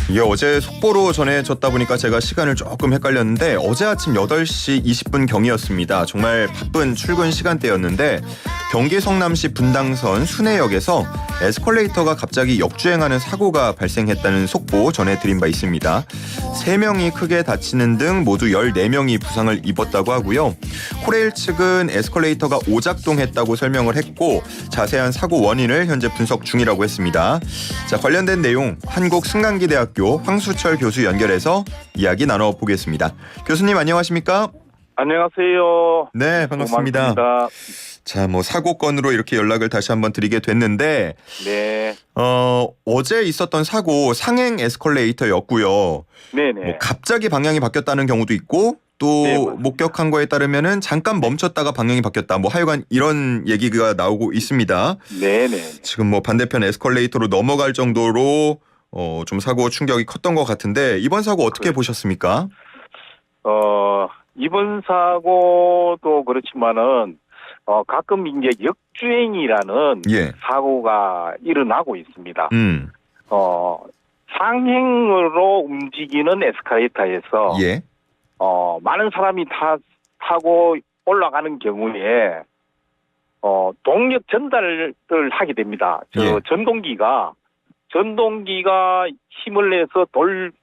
이게 어제 속보로 전해졌다 보니까 제가 시간을 조금 헷갈렸는데 어제 아침 8시 20분 경이었습니다. 정말 바쁜 출근 시간대였는데 경기 성남시 분당선 순회역에서 에스컬레이터가 갑자기 역주행하는 사고가 발생했다는 속보 전해드린 바 있습니다. 3명이 크게 다치는 등 모두 14명이 부상을 입었다고 하고요. 코레일 측은 에스컬레이터가 오작동했다고 설명을 했고 자세한 사고 원인을 현재 분석 중이라고 했습니다. 자, 관련된 내용 한국승강기대학교 황수철 교수 연결해서 이야기 나눠보겠습니다. 교수님 안녕하십니까? 안녕하세요. 네, 반갑습니다. 고맙습니다. 자, 사고 건으로 이렇게 연락을 다시 한번 드리게 됐는데 네. 어제 있었던 사고 상행 에스컬레이터였고요. 네네. 갑자기 방향이 바뀌었다는 경우도 있고 또 네, 목격한 거에 따르면은 잠깐 멈췄다가 방향이 바뀌었다. 하여간 이런 얘기가 나오고 있습니다. 네네. 지금 반대편 에스컬레이터로 넘어갈 정도로 좀 사고 충격이 컸던 것 같은데 이번 사고 어떻게 보셨습니까? 이번 사고도 그렇지만은 가끔 이제 역주행이라는 예. 사고가 일어나고 있습니다. 음. 상행으로 움직이는 에스컬레이터에서 예. 많은 사람이 타고 올라가는 경우에 동력 전달을 하게 됩니다. 예. 전동기가 힘을 내서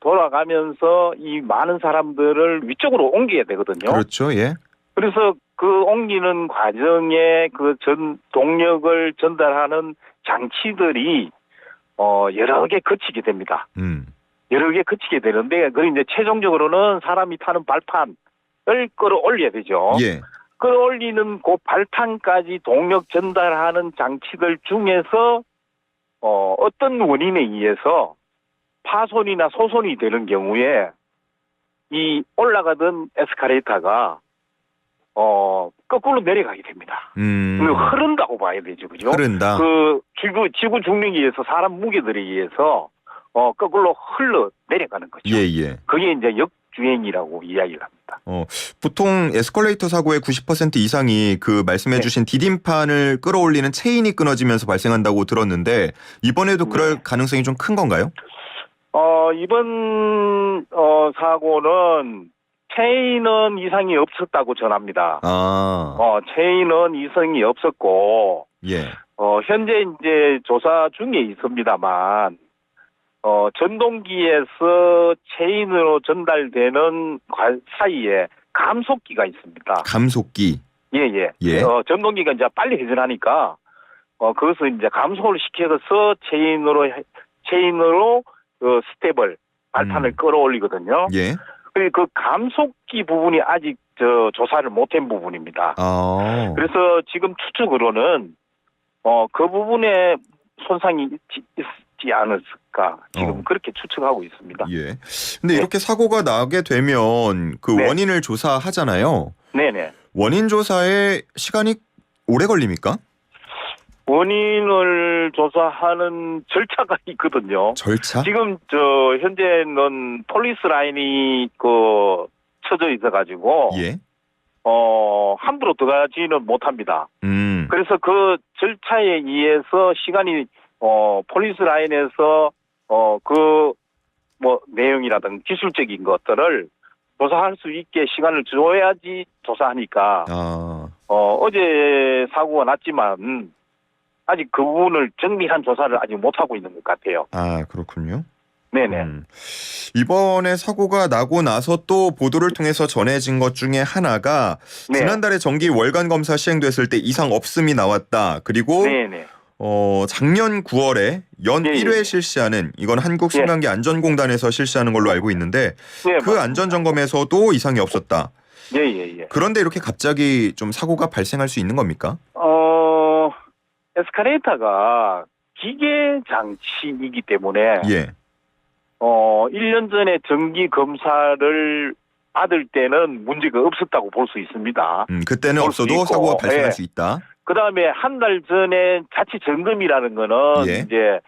돌아가면서 이 많은 사람들을 위쪽으로 옮겨야 되거든요. 그렇죠. 예. 그래서 그 옮기는 과정에 동력을 전달하는 장치들이 여러 개 거치게 됩니다. 여러 개 거치게 되는데, 그 이제 최종적으로는 사람이 타는 발판을 끌어올려야 되죠. 예. 끌어올리는 그 발판까지 동력 전달하는 장치들 중에서 어떤 원인에 의해서 파손이나 소손이 되는 경우에 이 올라가던 에스컬레이터가 거꾸로 내려가게 됩니다. 흐른다고 봐야 되죠, 그죠? 흐른다. 지구 중력에 의해서 사람 무게들에 의해서 거꾸로 흘러 내려가는 거죠. 예. 그게 이제 역주행이라고 이야기를 합니다. 보통 에스컬레이터 사고의 90% 이상이 그 말씀해주신 디딤판을 끌어올리는 체인이 끊어지면서 발생한다고 들었는데 이번에도 그럴 가능성이 좀 큰 건가요? 이번 사고는 체인은 이상이 없었다고 전합니다. 체인은 이상이 없었고, 예. 현재 이제 조사 중에 있습니다만, 전동기에서 체인으로 전달되는 사이에 감속기가 있습니다. 감속기. 예. 전동기가 이제 빨리 회전하니까, 그것을 이제 감속을 시켜서 체인으로 스텝을, 발판을 끌어올리거든요. 예. 그 감속기 부분이 아직 조사를 못한 부분입니다. 그래서 지금 추측으로는 그 부분에 손상이 있지 않았을까 지금 그렇게 추측하고 있습니다. 예. 근데 이렇게 사고가 나게 되면 그 원인을 조사하잖아요. 네네. 원인 조사에 시간이 오래 걸립니까? 원인을 조사하는 절차가 있거든요. 절차? 지금 현재는 폴리스 라인이 쳐져 있어가지고 예. 함부로 들어가지는 못합니다. 그래서 그 절차에 의해서 시간이 폴리스 라인에서 내용이라든 기술적인 것들을 조사할 수 있게 시간을 줘야지 조사하니까 어제 사고가 났지만 아직 그 부분을 정밀한 조사를 아직 못하고 있는 것 같아요. 그렇군요. 네네. 이번에 사고가 나고 나서 또 보도를 통해서 전해진 것 중에 하나가 지난달에 정기 월간 검사 시행됐을 때 이상 없음이 나왔다. 그리고 작년 9월에 연 1회 실시하는 이건 한국승강기 안전공단에서 실시하는 걸로 알고 있는데 그 안전점검에서도 이상이 없었다. 예. 그런데 이렇게 갑자기 좀 사고가 발생할 수 있는 겁니까? 에스컬레이터가 기계 장치이기 때문에 1년 전에 정기 검사를 받을 때는 문제가 없었다고 볼 수 있습니다. 그때는 없어도 사고가 발생할 수 있다. 그다음에 한 달 전에 자치 점검이라는 거는 이제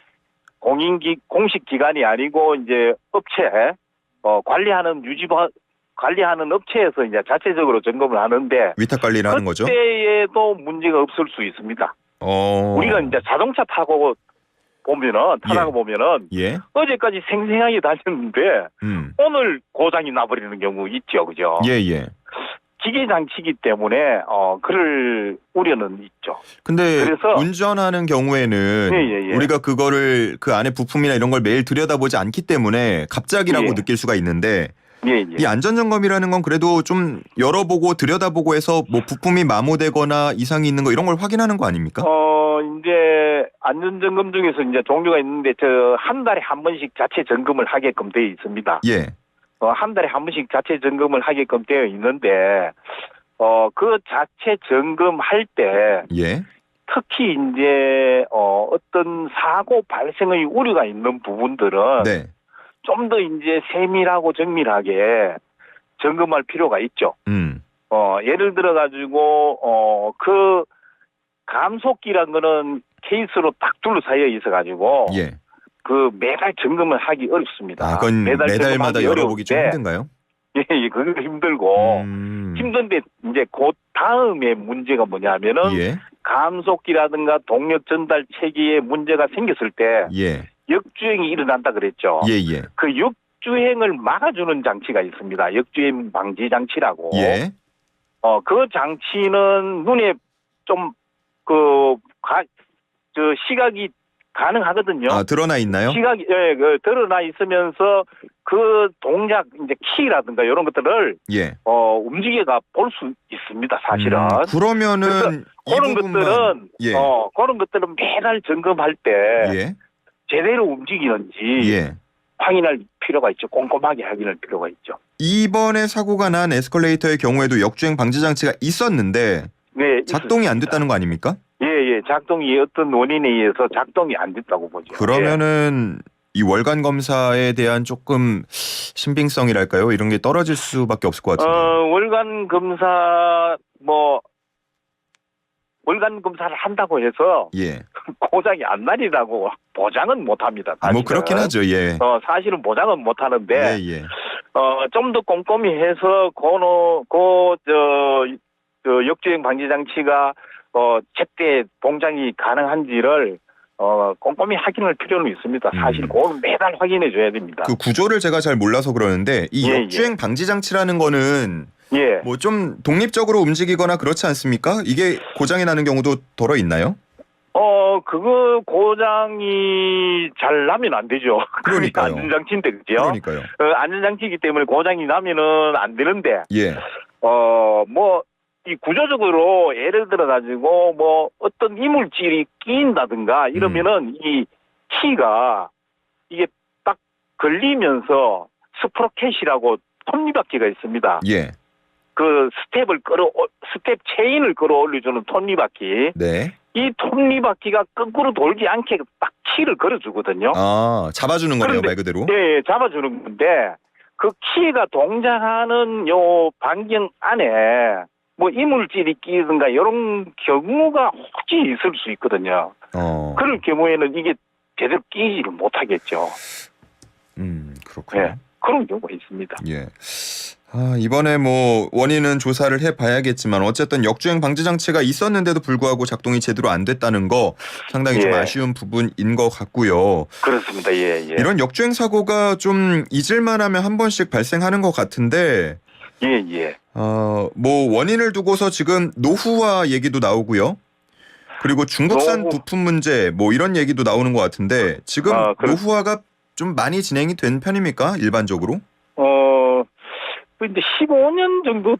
공식 기관이 아니고 이제 업체 관리하는 업체에서 이제 자체적으로 점검을 하는데 위탁 관리를 하는 거죠. 그때에도 문제가 없을 수 있습니다. 우리가 이제 자동차 타고 보면은 타다가 예. 보면은 예. 어제까지 생생하게 다녔는데 오늘 고장이 나버리는 경우 있죠, 그죠? 예, 예. 기계 장치이기 때문에 그럴 우려는 있죠. 근데 그래서 운전하는 경우에는 예. 우리가 그거를 그 안에 부품이나 이런 걸 매일 들여다보지 않기 때문에 갑작이라고 예. 느낄 수가 있는데 예. 이 안전점검이라는 건 그래도 좀 열어보고 들여다보고 해서 뭐 부품이 마모되거나 이상이 있는 거 이런 걸 확인하는 거 아닙니까? 이제 안전점검 중에서 이제 종류가 있는데 한 달에 한 번씩 자체 점검을 하게끔 되어 있습니다. 예. 한 달에 한 번씩 자체 점검을 하게끔 되어 있는데 그 자체 점검할 때 예. 특히 이제 어떤 사고 발생의 우려가 있는 부분들은 네. 좀 더 이제 세밀하고 정밀하게 점검할 필요가 있죠. 예를 들어 가지고 그 감속기란 거는 케이스로 딱 둘러싸여 있어 가지고 예. 그 매달 점검을 하기 어렵습니다. 아, 그건 매달마다 열어보기 좀 어려운데, 힘든가요? 예, 그거 힘들고 힘든데 이제 그 다음에 문제가 뭐냐면은 예. 감속기라든가 동력 전달 체계에 문제가 생겼을 때 예. 역주행이 일어난다 그랬죠. 예, 예. 그 역주행을 막아주는 장치가 있습니다. 역주행 방지 장치라고. 예. 그 장치는 눈에 좀 시각이 가능하거든요. 아, 드러나 있나요? 시각이 드러나 있으면서 그 동작 이제 키라든가 이런 것들을 예. 움직여가 볼 수 있습니다. 사실은. 그러면은 이 그런 부분만 것들은 예. 그런 것들은 매달 점검할 때 예. 제대로 움직이는지 예. 확인할 필요가 있죠. 꼼꼼하게 확인할 필요가 있죠. 이번에 사고가 난 에스컬레이터의 경우에도 역주행 방지 장치가 있었는데 네, 작동이 안 있었습니다. 됐다는 거 아닙니까? 예. 작동이 어떤 원인에 의해서 작동이 안 됐다고 보죠. 그러면은 이 월간 검사에 대한 조금 신빙성이랄까요? 이런 게 떨어질 수밖에 없을 것 같은데. 월간 검사를 한다고 해서 예. 고장이 안 나리라고 보장은 못 합니다. 뭐 그렇긴 하죠. 예. 사실은 보장은 못 하는데 예. 좀 더 꼼꼼히 해서 역주행 방지 장치가 제때 동작이 가능한지를 꼼꼼히 확인할 필요는 있습니다. 사실 그건 매달 확인해 줘야 됩니다. 그 구조를 제가 잘 몰라서 그러는데 이 역주행 방지 장치라는 거는 뭐 좀 독립적으로 움직이거나 그렇지 않습니까? 이게 고장이 나는 경우도 덜어 있나요? 그거 고장이 잘 나면 안 되죠. 그러니까요. 안전장치인데, 그죠? 그러니까요. 안전장치이기 때문에 고장이 나면은 안 되는데, 예. 이 구조적으로 예를 들어가지고, 어떤 이물질이 끼인다든가 이러면은 이 키가 이게 딱 걸리면서 스프로켓이라고 톱니바퀴가 있습니다. 예. 그 스텝 체인을 끌어올려주는 톱니바퀴. 네. 이 톱니바퀴가 거꾸로 돌지 않게 딱 키를 걸어주거든요. 아, 잡아주는 거네요, 말 그대로. 네, 잡아주는 건데 그 키가 동작하는 요 반경 안에 이물질이 끼든가 이런 경우가 혹시 있을 수 있거든요. 그럴 경우에는 이게 제대로 끼지를 못하겠죠. 그렇군요. 네, 그런 경우가 있습니다. 예. 이번에 원인은 조사를 해봐야겠지만 어쨌든 역주행 방지 장치가 있었는데도 불구하고 작동이 제대로 안 됐다는 거 상당히 좀 아쉬운 부분인 것 같고요. 그렇습니다. 예. 이런 역주행 사고가 좀 잊을만하면 한 번씩 발생하는 것 같은데. 예. 원인을 두고서 지금 노후화 얘기도 나오고요. 그리고 중국산 부품 문제 이런 얘기도 나오는 것 같은데 지금 노후화가 좀 많이 진행이 된 편입니까? 일반적으로? 근데 15년 정도,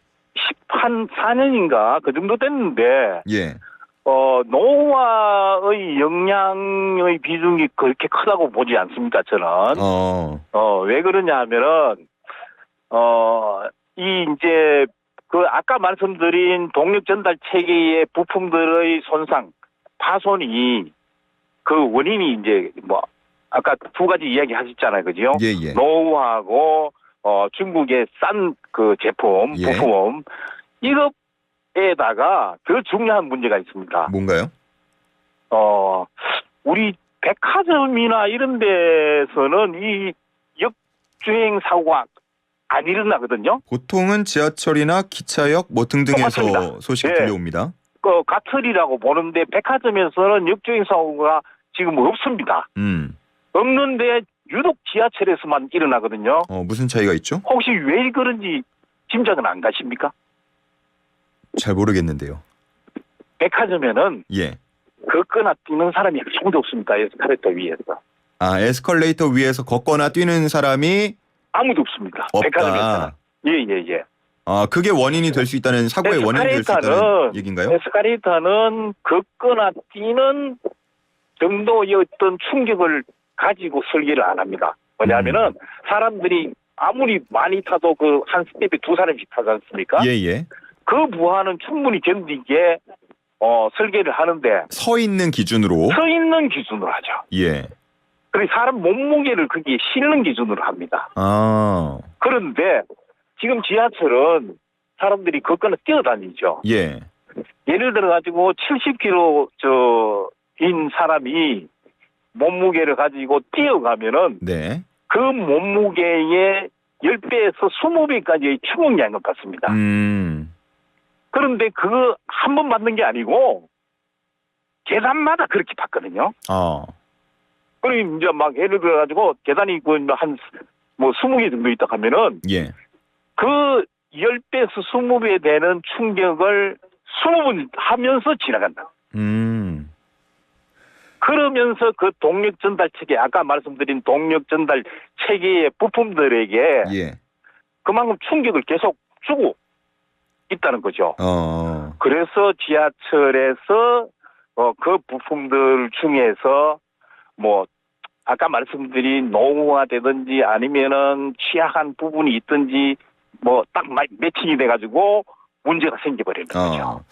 14년인가 그 정도 됐는데, 예. 노후화의 영향의 비중이 그렇게 크다고 보지 않습니다, 저는. 왜 그러냐 하면은, 아까 말씀드린 동력 전달 체계의 부품들의 손상, 파손이 그 원인이 아까 두 가지 이야기 하셨잖아요, 그죠? 예. 노후하고, 중국의 싼 그 제품, 부품, 이것에다가 더 중요한 문제가 있습니다. 뭔가요? 우리 백화점이나 이런 데서는 이 역주행 사고가 안 일어나거든요. 보통은 지하철이나 기차역 등등에서 똑같습니다. 소식이 들려옵니다. 가틀이라고 보는데 백화점에서는 역주행 사고가 지금 없습니다. 없는데 유독 지하철에서만 일어나거든요. 무슨 차이가 있죠? 혹시 왜 그런지 짐작은 안 가십니까? 잘 모르겠는데요. 백화점에는 예. 걷거나 뛰는 사람이 아무도 없습니다. 에스컬레이터 위에서. 아, 에스컬레이터 위에서 걷거나 뛰는 사람이 아무도 없습니다. 없다. 백화점에서는. 예. 아, 그게 원인이 될 수 있다는, 사고의 원인이 될 수 있다는 얘기인가요? 에스컬레이터는 걷거나 뛰는 정도의 어떤 충격을 가지고 설계를 안 합니다. 뭐냐면은 사람들이 아무리 많이 타도 그 한 스텝에 두 사람씩 타지 않습니까? 예. 그 무한은 충분히 견디게 설계를 하는데 서 있는 기준으로. 서 있는 기준으로 하죠. 예. 그리고 사람 몸무게를 거기에 실는 기준으로 합니다. 아. 그런데 지금 지하철은 사람들이 걷거나 뛰어다니죠. 예. 예를 들어 가지고 70kg 인 사람이 몸무게를 가지고 뛰어가면은 네. 그 몸무게의 10배에서 20배까지의 추격량을 받습니다. 그런데 그거 한 번 받는 게 아니고 계단마다 그렇게 받거든요. 그리고 이제 막 예를 들어 가지고 계단이 한 20개 정도 있다 하면은 예. 그 10배에서 20배 되는 충격을 20번 하면서 지나간다. 그러면서 그 동력 전달 체계, 아까 말씀드린 동력 전달 체계의 부품들에게 예. 그만큼 충격을 계속 주고 있다는 거죠. 그래서 지하철에서 그 부품들 중에서 뭐 아까 말씀드린 노후화 되든지 아니면은 취약한 부분이 있든지 뭐 딱 매칭이 돼가지고 문제가 생겨버리는 거죠.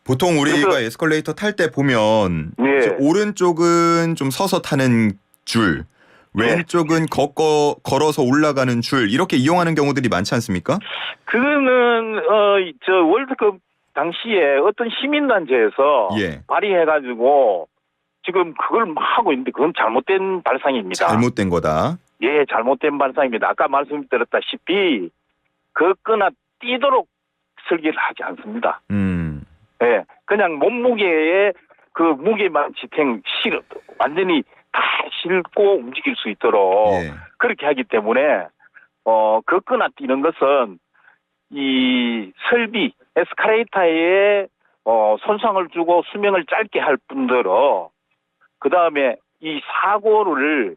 보통 우리가 에스컬레이터 탈 때 보면 네. 오른쪽은 좀 서서 타는 줄, 왼쪽은 걸어서 올라가는 줄, 이렇게 이용하는 경우들이 많지 않습니까? 그거는 월드컵 당시에 어떤 시민단체에서 발의해가지고 지금 그걸 막 하고 있는데 그건 잘못된 발상입니다. 잘못된 거다. 예, 잘못된 발상입니다. 아까 말씀드렸다시피 걷거나 뛰도록 설계를 하지 않습니다. 예, 그냥 몸무게에 그 무게만 실어 완전히 다 싣고 움직일 수 있도록 그렇게 하기 때문에 걷거나 뛰는 것은 이 설비 에스컬레이터에 손상을 주고 수명을 짧게 할 뿐더러 그 다음에 이 사고를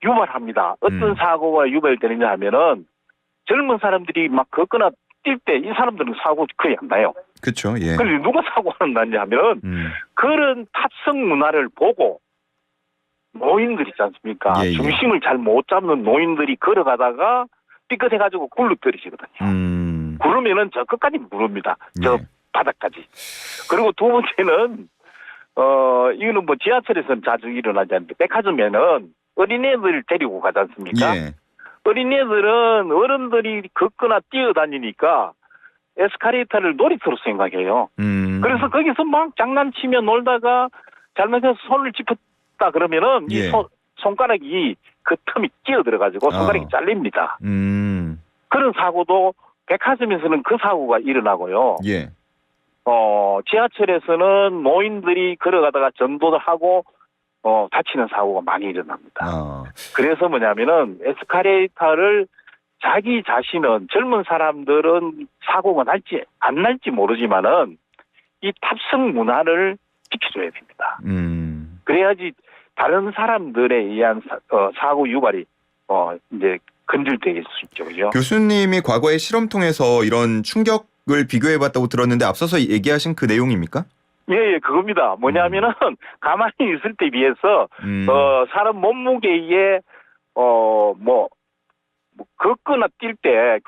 유발합니다. 어떤 사고가 유발되느냐 하면은 젊은 사람들이 막 걷거나 뛸 때 이 사람들은 사고 거의 안 나요. 그렇죠. 예. 그런데 누가 사고가 났냐 하면은 그런 탑승 문화를 보고 노인들 있지 않습니까? 중심을 잘 못 잡는 노인들이 걸어가다가 삐끗해가지고 굴러떨어지거든요. 구르면은 저 끝까지 구릅니다. 저 바닥까지. 그리고 두 번째는 이거는 뭐 지하철에서는 자주 일어나지 않는데 백화점에는 어린애들 데리고 가지 않습니까? 어린애들은 어른들이 걷거나 뛰어다니니까 에스컬레이터를 놀이터로 생각해요. 그래서 거기서 막 장난치며 놀다가 잘못해서 손을 짚었다 그러면은 이 손가락이 그 틈이 끼어 들어가지고 손가락이 잘립니다. 그런 사고도 백화점에서는 그 사고가 일어나고요. 지하철에서는 노인들이 걸어가다가 전도를 하고 다치는 사고가 많이 일어납니다. 그래서 뭐냐면은 에스컬레이터를 자기 자신은 젊은 사람들은 사고가 날지 안 날지 모르지만은 이 탑승 문화를 지켜줘야 됩니다. 그래야지 다른 사람들에 의한 사고 유발이 이제 근절될 수 있죠, 그죠? 교수님이 과거의 실험 통해서 이런 충격을 비교해봤다고 들었는데 앞서서 얘기하신 그 내용입니까? 예, 그겁니다. 뭐냐면은 가만히 있을 때 비해서 사람 몸무게에 걷거나 뛸 때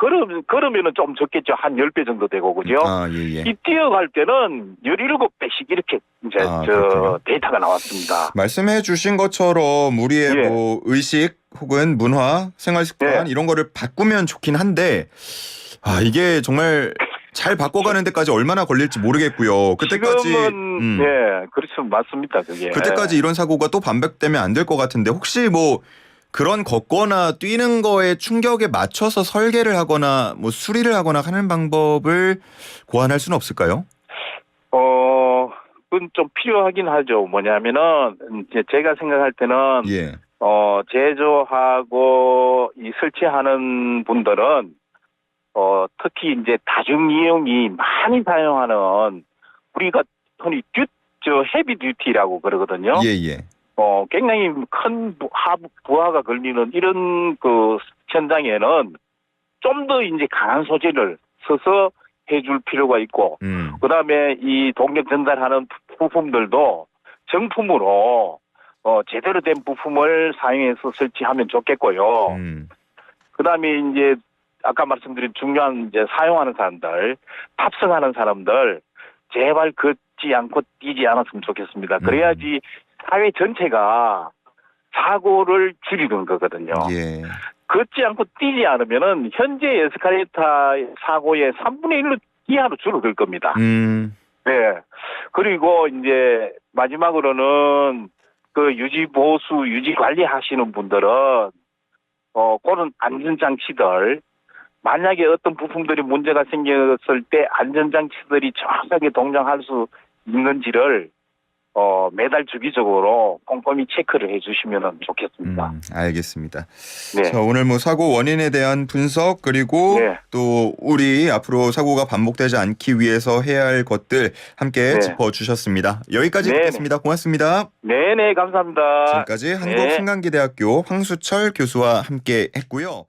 걸으면은 좀 적겠죠. 한 10배 정도 되고 그죠? 이 뛰어갈 때는 17배씩 이렇게 이제 데이터가 나왔습니다. 말씀해 주신 것처럼 우리의 뭐 의식 혹은 문화, 생활 습관 이런 거를 바꾸면 좋긴 한데 이게 정말 잘 바꿔가는 데까지 얼마나 걸릴지 모르겠고요. 그때까지 지금은 그렇죠. 맞습니다. 그게. 그때까지 이런 사고가 또 반복되면 안 될 것 같은데 혹시 뭐 그런 걷거나 뛰는 거에 충격에 맞춰서 설계를 하거나 뭐 수리를 하거나 하는 방법을 고안할 수는 없을까요? 그건 좀 필요하긴 하죠. 뭐냐면은 이제 제가 생각할 때는 예. 제조하고 이 설치하는 분들은 특히 이제 다중 이용이 많이 사용하는 우리가 흔히 헤비 듀티라고 그러거든요. 예, 예. 굉장히 큰 부하가 걸리는 이런 그 현장에는 좀 더 이제 강한 소재를 써서 해줄 필요가 있고, 그다음에 이 동력 전달하는 부품들도 정품으로 제대로 된 부품을 사용해서 설치하면 좋겠고요. 그다음에 이제 아까 말씀드린 중요한 이제 사용하는 사람들, 탑승하는 사람들 제발 걷지 않고 뛰지 않았으면 좋겠습니다. 그래야지 사회 전체가 사고를 줄이는 거거든요. 예. 걷지 않고 뛰지 않으면은 현재 에스컬레이터 사고의 3분의 1로 이하로 줄어들 겁니다. 네. 그리고 이제 마지막으로는 그 유지 보수, 유지 관리 하시는 분들은 그런 안전장치들, 만약에 어떤 부품들이 문제가 생겼을 때 안전장치들이 정확하게 동작할 수 있는지를 매달 주기적으로 꼼꼼히 체크를 해주시면 좋겠습니다. 알겠습니다. 네. 자, 오늘 뭐 사고 원인에 대한 분석 그리고 네. 또 우리 앞으로 사고가 반복되지 않기 위해서 해야 할 것들 함께 네. 짚어주셨습니다. 여기까지 네네. 듣겠습니다. 고맙습니다. 네네, 감사합니다. 지금까지 한국승강기대학교 황수철 교수와 함께 했고요.